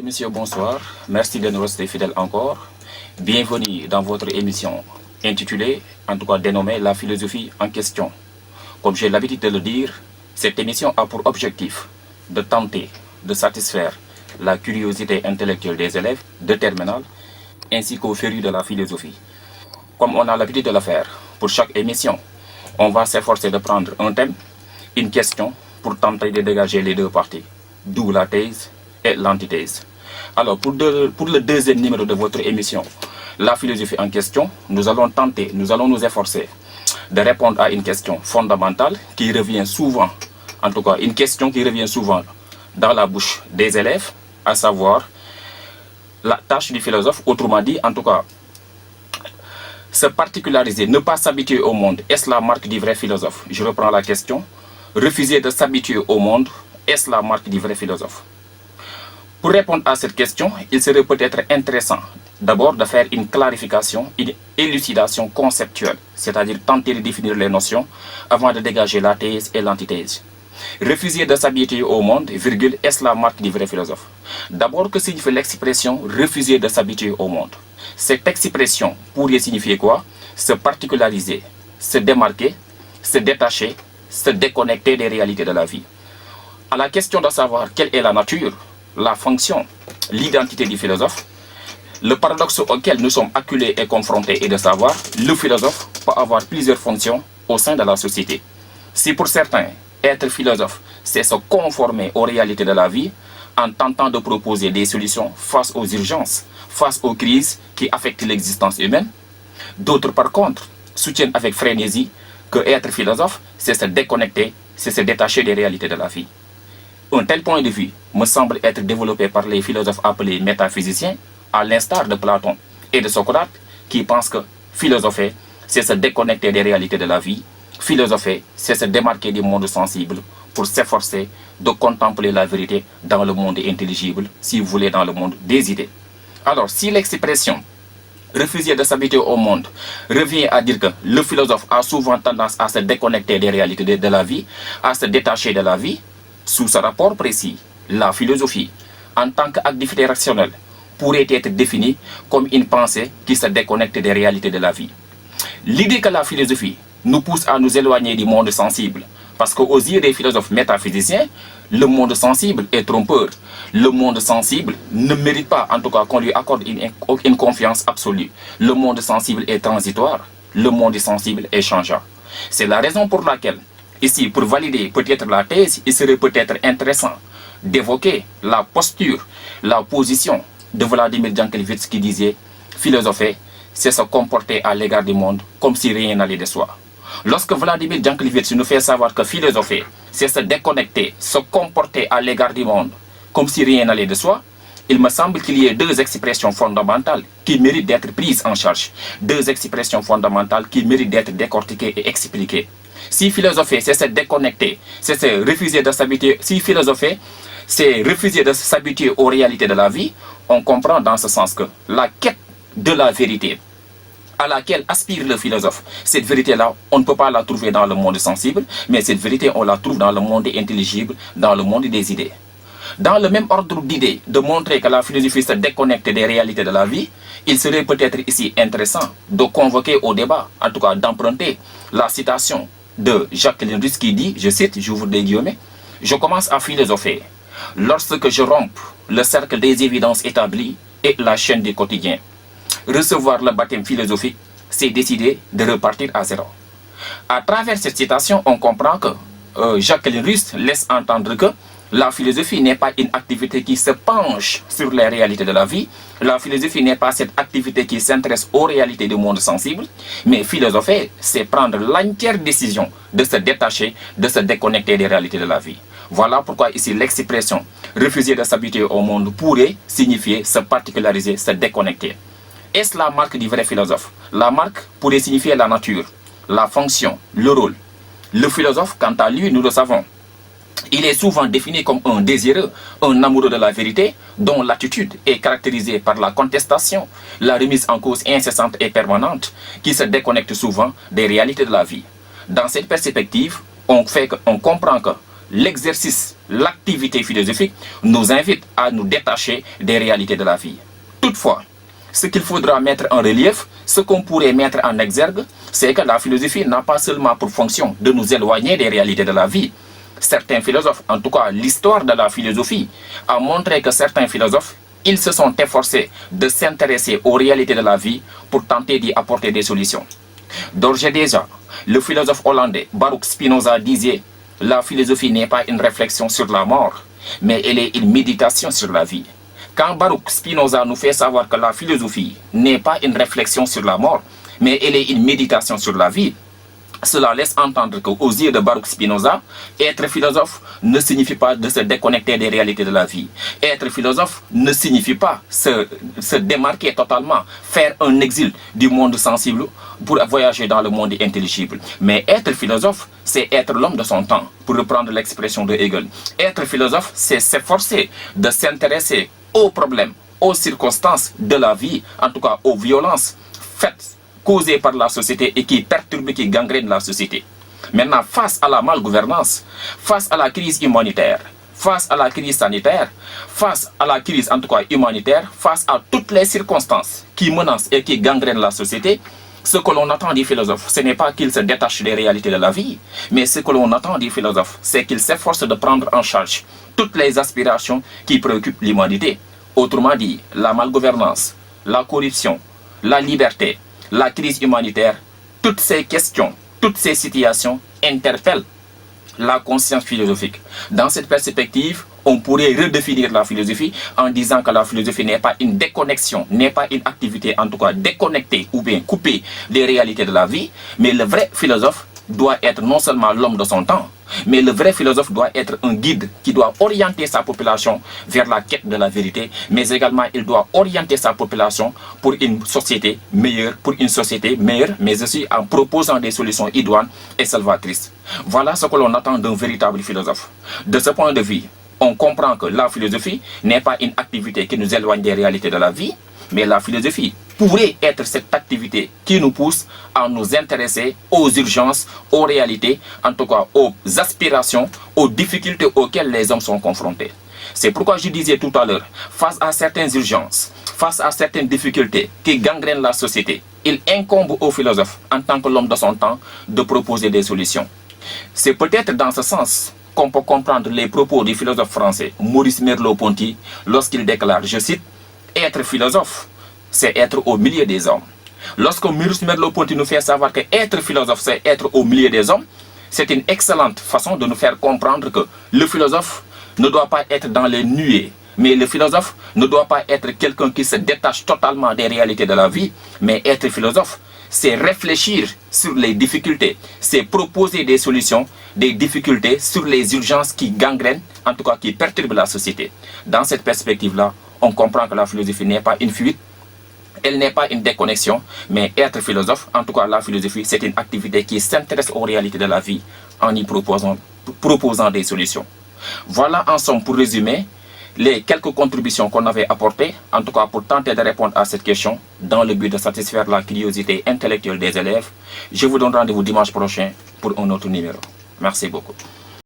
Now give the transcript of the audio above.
Monsieur, bonsoir. Merci de nous rester fidèles encore. Bienvenue dans votre émission intitulée, en tout cas dénommée La philosophie en question. Comme j'ai l'habitude de le dire, cette émission a pour objectif de tenter de satisfaire la curiosité intellectuelle des élèves de terminale ainsi qu'aux férus de la philosophie. Comme on a l'habitude de le faire pour chaque émission, on va s'efforcer de prendre un thème, une question pour tenter de dégager les deux parties, d'où la thèse et l'antithèse. Alors, pour le deuxième numéro de votre émission, La philosophie en question, nous allons nous efforcer de répondre à une question fondamentale qui revient souvent, en tout cas une question qui revient souvent dans la bouche des élèves, à savoir la tâche du philosophe, autrement dit, en tout cas, se particulariser, ne pas s'habituer au monde, est-ce la marque du vrai philosophe? Je reprends la question. Refuser de s'habituer au monde, est-ce la marque du vrai philosophe? Pour répondre à cette question, il serait peut-être intéressant d'abord de faire une clarification, une élucidation conceptuelle, c'est-à-dire tenter de définir les notions avant de dégager la thèse et l'antithèse. Refuser de s'habituer au monde, virgule, est-ce la marque du vrai philosophe? D'abord, que signifie l'expression refuser de s'habituer au monde? Cette expression pourrait signifier quoi? Se particulariser, se démarquer, se détacher, se déconnecter des réalités de la vie. À la question de savoir quelle est la nature, la fonction, l'identité du philosophe, le paradoxe auquel nous sommes acculés et confrontés est de savoir le philosophe peut avoir plusieurs fonctions au sein de la société. Si pour certains, être philosophe, c'est se conformer aux réalités de la vie en tentant de proposer des solutions face aux urgences, face aux crises qui affectent l'existence humaine, d'autres par contre soutiennent avec frénésie que être philosophe, c'est se déconnecter, c'est se détacher des réalités de la vie. Un tel point de vue me semble être développé par les philosophes appelés métaphysiciens, à l'instar de Platon et de Socrate, qui pensent que philosopher, c'est se déconnecter des réalités de la vie. Philosopher, c'est se démarquer du monde sensible pour s'efforcer de contempler la vérité dans le monde intelligible, si vous voulez, dans le monde des idées. Alors, si l'expression refuser de s'habituer au monde revient à dire que le philosophe a souvent tendance à se déconnecter des réalités de la vie, à se détacher de la vie, sous ce rapport précis, la philosophie, en tant qu'activité rationnelle, pourrait être définie comme une pensée qui se déconnecte des réalités de la vie. L'idée que la philosophie nous pousse à nous éloigner du monde sensible, parce qu'aux yeux des philosophes métaphysiciens, le monde sensible est trompeur. Le monde sensible ne mérite pas, en tout cas, qu'on lui accorde une confiance absolue. Le monde sensible est transitoire, le monde sensible est changeant. C'est la raison pour laquelle, ici, pour valider peut-être la thèse, il serait peut-être intéressant d'évoquer la posture, la position de Vladimir Jankélévitch qui disait « Philosopher, c'est se comporter à l'égard du monde comme si rien n'allait de soi ». Lorsque Vladimir Jankélévitch nous fait savoir que philosopher, c'est se déconnecter, se comporter à l'égard du monde comme si rien n'allait de soi, il me semble qu'il y ait deux expressions fondamentales qui méritent d'être prises en charge. Deux expressions fondamentales qui méritent d'être décortiquées et expliquées. Si philosopher, c'est se déconnecter, c'est se refuser de s'habituer. Si philosopher, c'est refuser de s'habituer aux réalités de la vie, on comprend dans ce sens que la quête de la vérité à laquelle aspire le philosophe, cette vérité-là, on ne peut pas la trouver dans le monde sensible, mais cette vérité, on la trouve dans le monde intelligible, dans le monde des idées. Dans le même ordre d'idées, de montrer que la philosophie se déconnecte des réalités de la vie, il serait peut-être ici intéressant de convoquer au débat, en tout cas d'emprunter la citation de Jacques-Ellul Rousseau qui dit, je cite, j'ouvre des guillemets, « Je commence à philosopher lorsque je rompe le cercle des évidences établies et la chaîne du quotidien. Recevoir le baptême philosophique, c'est décider de repartir à zéro. » À travers cette citation, on comprend que Jacques-Ellul Rousseau laisse entendre que la philosophie n'est pas une activité qui se penche sur les réalités de la vie. La philosophie n'est pas cette activité qui s'intéresse aux réalités du monde sensible. Mais philosopher, c'est prendre l'entière décision de se détacher, de se déconnecter des réalités de la vie. Voilà pourquoi ici l'expression « refuser de s'habituer au monde » pourrait signifier se particulariser, se déconnecter. Est-ce la marque du vrai philosophe? La marque pourrait signifier la nature, la fonction, le rôle. Le philosophe, quant à lui, nous le savons, il est souvent défini comme un désireux, un amoureux de la vérité, dont l'attitude est caractérisée par la contestation, la remise en cause incessante et permanente, qui se déconnecte souvent des réalités de la vie. Dans cette perspective, on comprend que l'exercice l'activité philosophique nous invite à nous détacher des réalités de la vie. Toutefois, ce qu'il faudra mettre en relief, ce qu'on pourrait mettre en exergue, c'est que la philosophie n'a pas seulement pour fonction de nous éloigner des réalités de la vie. Certains philosophes, en tout cas l'histoire de la philosophie, a montré que certains philosophes, ils se sont efforcés de s'intéresser aux réalités de la vie pour tenter d'y apporter des solutions. D'ores et déjà, le philosophe hollandais Baruch Spinoza disait « La philosophie n'est pas une réflexion sur la mort, mais elle est une méditation sur la vie. » Quand Baruch Spinoza nous fait savoir que la philosophie n'est pas une réflexion sur la mort, mais elle est une méditation sur la vie, cela laisse entendre qu'aux yeux de Baruch Spinoza, être philosophe ne signifie pas de se déconnecter des réalités de la vie. Être philosophe ne signifie pas se démarquer totalement, faire un exil du monde sensible pour voyager dans le monde intelligible. Mais être philosophe, c'est être l'homme de son temps, pour reprendre l'expression de Hegel. Être philosophe, c'est s'efforcer de s'intéresser aux problèmes, aux circonstances de la vie, en tout cas aux violences faites, causées par la société et qui perturbent, qui gangrènent la société. Maintenant, face à la malgouvernance, face à la crise humanitaire, face à la crise sanitaire, face à la crise en tout cas humanitaire, face à toutes les circonstances qui menacent et qui gangrènent la société, ce que l'on attend des philosophes, ce n'est pas qu'ils se détachent des réalités de la vie, mais ce que l'on attend des philosophes, c'est qu'ils s'efforcent de prendre en charge toutes les aspirations qui préoccupent l'humanité. Autrement dit, la malgouvernance, la corruption, la liberté, la crise humanitaire, toutes ces questions, toutes ces situations interpellent la conscience philosophique. Dans cette perspective, on pourrait redéfinir la philosophie en disant que la philosophie n'est pas une déconnexion, n'est pas une activité en tout cas déconnectée ou bien coupée des réalités de la vie, mais le vrai philosophe doit être non seulement l'homme de son temps, mais le vrai philosophe doit être un guide qui doit orienter sa population vers la quête de la vérité, mais également il doit orienter sa population pour une société meilleure, mais aussi en proposant des solutions idoines et salvatrices. Voilà ce que l'on attend d'un véritable philosophe. De ce point de vue, on comprend que la philosophie n'est pas une activité qui nous éloigne des réalités de la vie, mais la philosophie pourrait être cette activité qui nous pousse à nous intéresser aux urgences, aux réalités, en tout cas aux aspirations, aux difficultés auxquelles les hommes sont confrontés. C'est pourquoi je disais tout à l'heure, face à certaines urgences, face à certaines difficultés qui gangrènent la société, il incombe aux philosophes, en tant que l'homme de son temps, de proposer des solutions. C'est peut-être dans ce sens qu'on peut comprendre les propos du philosophe français Maurice Merleau-Ponty lorsqu'il déclare, je cite, « Être philosophe, c'est être au milieu des hommes. » Lorsque Maurice Merleau-Ponty nous fait savoir que être philosophe, c'est être au milieu des hommes, c'est une excellente façon de nous faire comprendre que le philosophe ne doit pas être dans les nuées, mais le philosophe ne doit pas être quelqu'un qui se détache totalement des réalités de la vie, mais être philosophe, c'est réfléchir sur les difficultés, c'est proposer des solutions, des difficultés sur les urgences qui gangrènent, en tout cas qui perturbent la société. Dans cette perspective-là, on comprend que la philosophie n'est pas une fuite, elle n'est pas une déconnexion, mais être philosophe, en tout cas la philosophie, c'est une activité qui s'intéresse aux réalités de la vie en y proposant des solutions. Voilà en somme, pour résumer, les quelques contributions qu'on avait apportées, en tout cas pour tenter de répondre à cette question, dans le but de satisfaire la curiosité intellectuelle des élèves. Je vous donne rendez-vous dimanche prochain pour un autre numéro. Merci beaucoup.